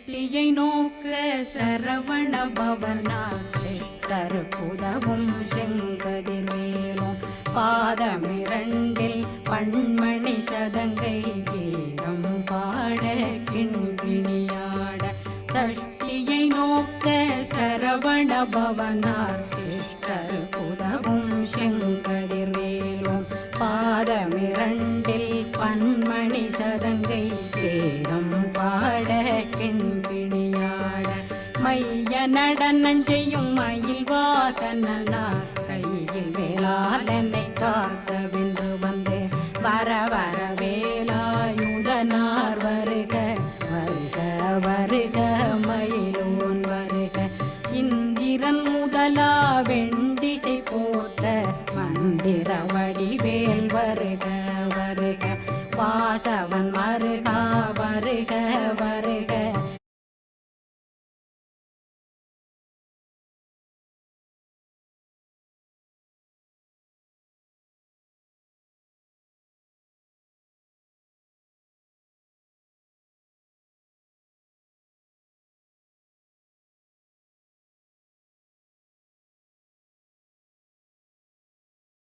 சஷ்டியை நோக்க சரவண பவனார் சிஷ்டர் புதவும் செங்கதிர்வேலும் பாதமிரண்டில் பண்மணி சதங்கை கீதம் பாட கிண்கிணியாட சஷ்டியை நோக்க சரவண பவனார் சிஷ்டர் புதவும் செங்கதிர்வேலும் பாதமிரண்டில் பண்மணி சதங்கை கீதம் பாட கிண்கிணியாட மைய நடனம் செய்யும் மயில் வாகனார் கையில் வேளாளனை காக்கவென்று வந்து வர வர வேலாயுதனார் வருக வருக வருக